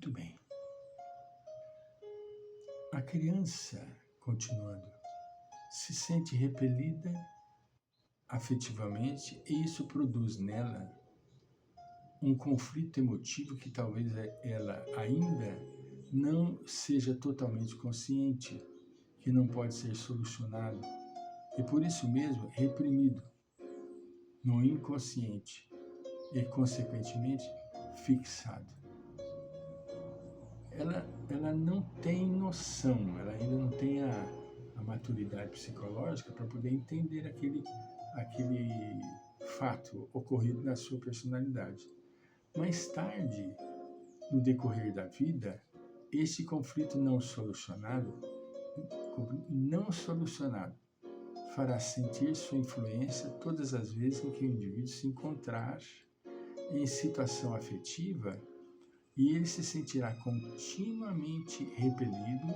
Muito bem. A criança, continuando, se sente repelida afetivamente e isso produz nela um conflito emotivo que talvez ela ainda não seja totalmente consciente, que não pode ser solucionado e por isso mesmo reprimido no inconsciente e consequentemente fixado. Ela não tem noção, ela ainda não tem a maturidade psicológica para poder entender aquele fato ocorrido na sua personalidade. Mais tarde, no decorrer da vida, esse conflito não solucionado fará sentir sua influência todas as vezes em que o indivíduo se encontrar em situação afetiva e ele se sentirá continuamente repelido,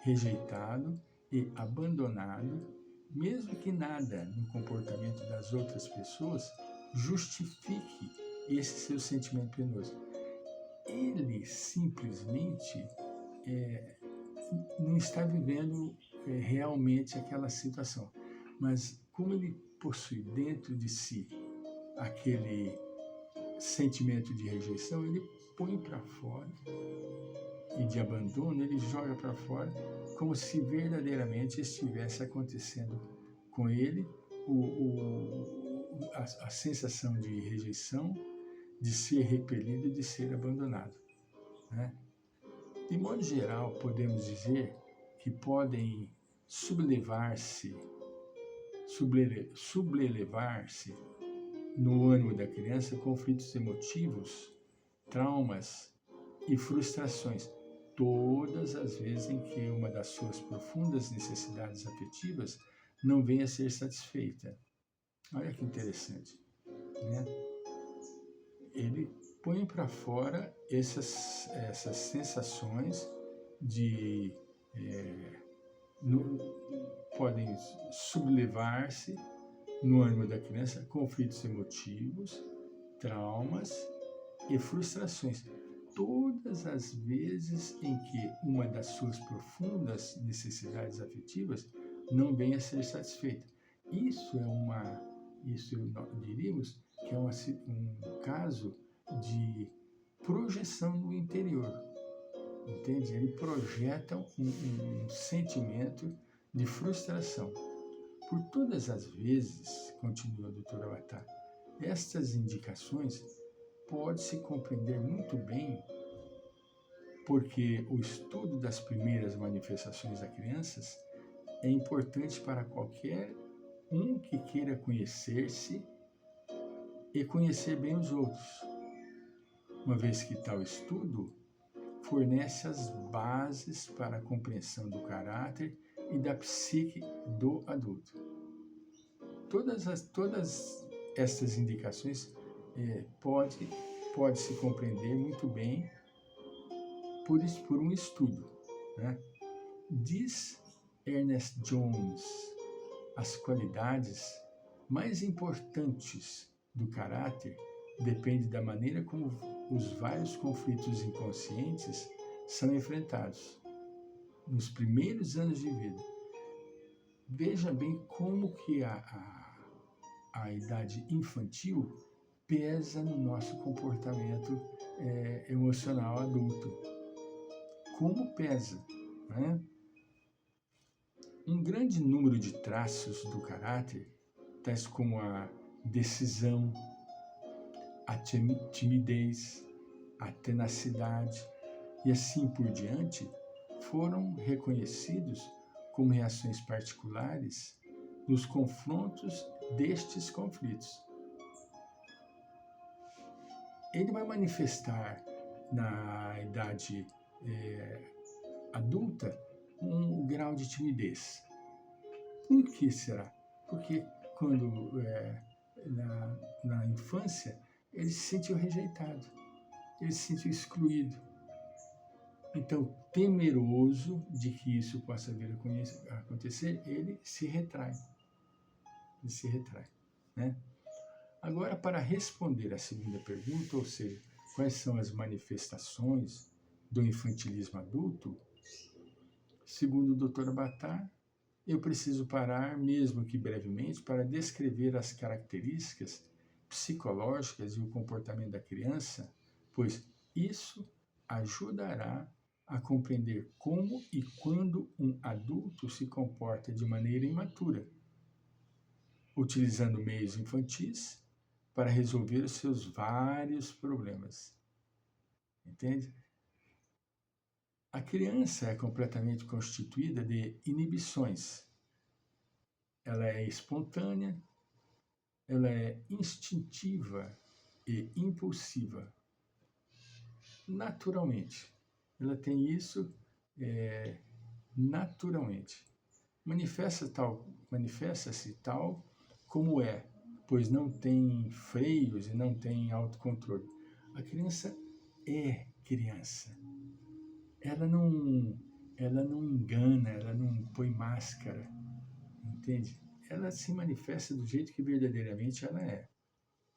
rejeitado e abandonado, mesmo que nada no comportamento das outras pessoas justifique esse seu sentimento penoso. Ele simplesmente não está vivendo realmente aquela situação, mas como ele possui dentro de si aquele sentimento de rejeição, ele põe para fora e de abandono, ele joga para fora como se verdadeiramente estivesse acontecendo com ele a sensação de rejeição, de ser repelido, de ser abandonado, né? De modo geral, podemos dizer que podem sublevar-se no ânimo da criança conflitos emotivos, traumas e frustrações, todas as vezes em que uma das suas profundas necessidades afetivas não venha a ser satisfeita. Olha que interessante, né? Ele põe para fora essas sensações podem sublevar-se no ânimo da criança conflitos emotivos, traumas e frustrações, todas as vezes em que uma das suas profundas necessidades afetivas não venha a ser satisfeita. Isso diríamos que é um caso de projeção no interior, entende? Ele projeta um sentimento de frustração. Por todas as vezes, continua o Dr. Avatar, estas indicações pode-se compreender muito bem porque o estudo das primeiras manifestações das crianças é importante para qualquer um que queira conhecer-se e conhecer bem os outros, uma vez que tal estudo fornece as bases para a compreensão do caráter e da psique do adulto. Todas estas indicações pode se compreender muito bem por um estudo, né? Diz Ernest Jones, as qualidades mais importantes do caráter dependem da maneira como os vários conflitos inconscientes são enfrentados nos primeiros anos de vida. Veja bem como que a idade infantil pesa no nosso comportamento emocional adulto. Como pesa, né? Um grande número de traços do caráter, tais como a decisão, a timidez, a tenacidade e assim por diante, foram reconhecidos como reações particulares nos confrontos destes conflitos. Ele vai manifestar na idade adulta um grau de timidez. Por que será? Porque quando na infância ele se sentiu rejeitado, ele se sentiu excluído. Então, temeroso de que isso possa vir a acontecer, ele se retrai. Né? Agora, para responder a segunda pergunta, ou seja, quais são as manifestações do infantilismo adulto, segundo o Dr. Bataille, eu preciso parar, mesmo que brevemente, para descrever as características psicológicas e o comportamento da criança, pois isso ajudará a compreender como e quando um adulto se comporta de maneira imatura, utilizando meios infantis para resolver os seus vários problemas. Entende? A criança é completamente constituída de inibições. Ela é espontânea, ela é instintiva e impulsiva. Naturalmente. Ela tem isso naturalmente. Manifesta-se tal como é, pois não tem freios e não tem autocontrole. A criança é criança. Ela não engana, ela não põe máscara, entende? Ela se manifesta do jeito que verdadeiramente ela é,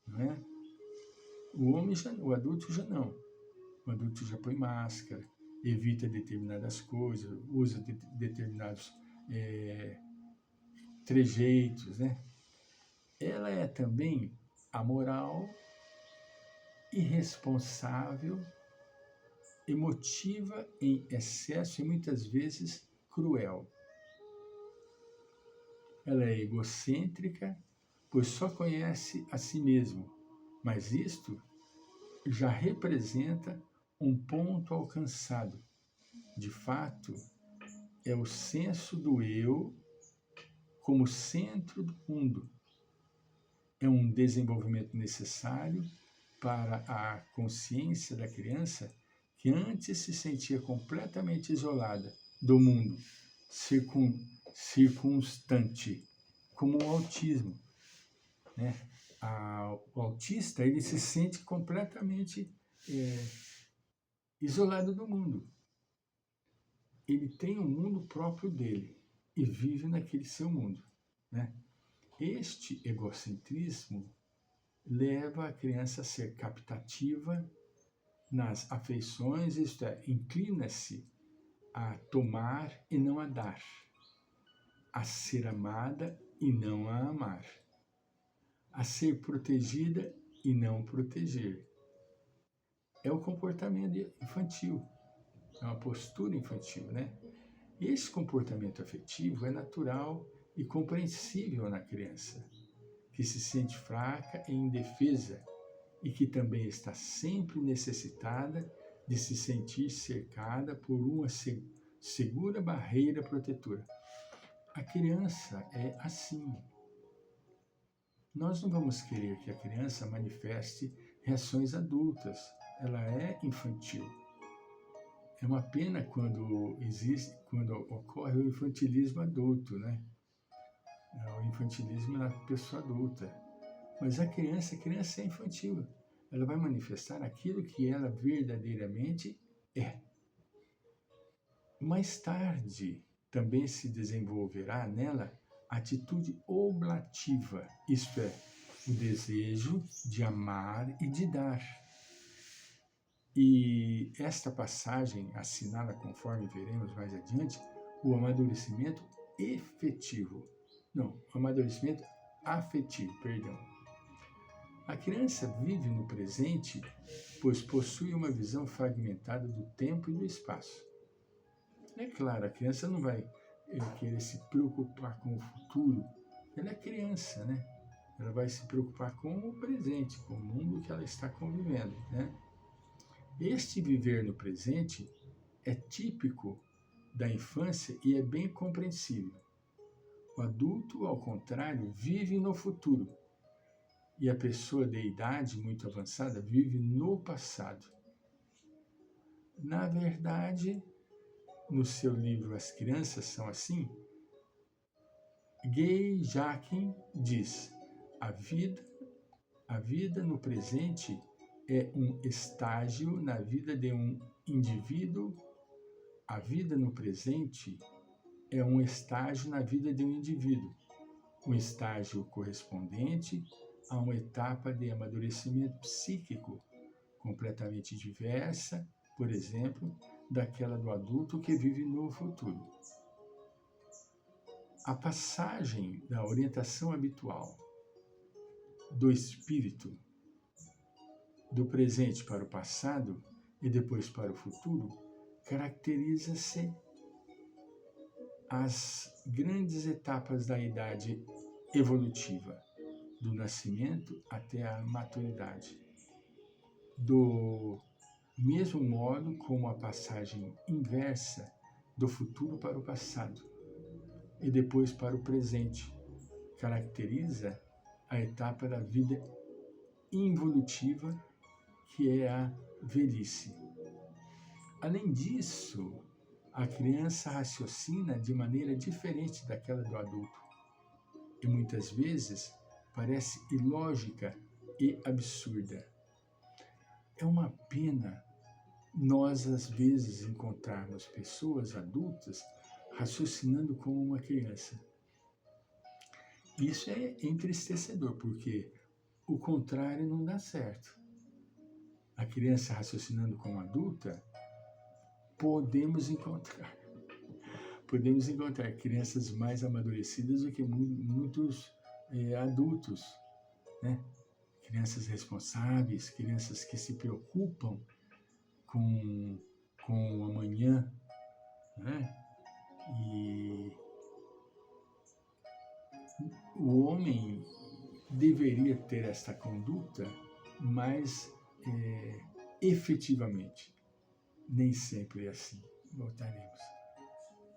não é? O adulto já não. O adulto já põe máscara, evita determinadas coisas, usa determinados trejeitos, né? Ela é também amoral, irresponsável, emotiva em excesso e muitas vezes cruel. Ela é egocêntrica, pois só conhece a si mesmo, mas isto já representa um ponto alcançado. De fato, é o senso do eu como centro do mundo. É um desenvolvimento necessário para a consciência da criança que antes se sentia completamente isolada do mundo circunstante, como o autismo, né? O autista, ele se sente completamente isolado do mundo. Ele tem um mundo próprio dele e vive naquele seu mundo, né? Este egocentrismo leva a criança a ser captativa nas afeições, isto é, inclina-se a tomar e não a dar, a ser amada e não a amar, a ser protegida e não proteger. É o comportamento infantil, é uma postura infantil, né? Esse comportamento afetivo é natural e compreensível na criança, que se sente fraca e indefesa e que também está sempre necessitada de se sentir cercada por uma segura barreira protetora. A criança é assim. Nós não vamos querer que a criança manifeste reações adultas. Ela é infantil. É uma pena quando ocorre o infantilismo adulto, né? O infantilismo na pessoa adulta. Mas a criança é infantil. Ela vai manifestar aquilo que ela verdadeiramente é. Mais tarde, também se desenvolverá nela a atitude oblativa, isto é, o desejo de amar e de dar. E esta passagem assinala, conforme veremos mais adiante, o amadurecimento efetivo. Não, o amadurecimento afetivo, perdão. A criança vive no presente, pois possui uma visão fragmentada do tempo e do espaço. É claro, a criança não vai querer se preocupar com o futuro. Ela é criança, né? Ela vai se preocupar com o presente, com o mundo que ela está convivendo, né? Este viver no presente é típico da infância e é bem compreensível. O adulto, ao contrário, vive no futuro. E a pessoa de idade muito avançada vive no passado. Na verdade, no seu livro As Crianças São Assim, Gay Jacquin diz: a vida no presente é um estágio na vida de um indivíduo. A vida no presente é um estágio na vida de um indivíduo, um estágio correspondente a uma etapa de amadurecimento psíquico completamente diversa, por exemplo, daquela do adulto que vive no futuro. A passagem da orientação habitual do espírito do presente para o passado e depois para o futuro caracteriza-se as grandes etapas da idade evolutiva, do nascimento até a maturidade. Do mesmo modo como a passagem inversa do futuro para o passado e depois para o presente caracteriza a etapa da vida involutiva, que é a velhice. Além disso, a criança raciocina de maneira diferente daquela do adulto e muitas vezes parece ilógica e absurda. É uma pena nós, às vezes, encontrarmos pessoas adultas raciocinando como uma criança. Isso é entristecedor, porque o contrário não dá certo. A criança raciocinando como adulta, podemos encontrar crianças mais amadurecidas do que muitos adultos, né? Crianças responsáveis, crianças que se preocupam com o amanhã, né? E o homem deveria ter esta conduta, mas efetivamente nem sempre é assim. Voltaremos.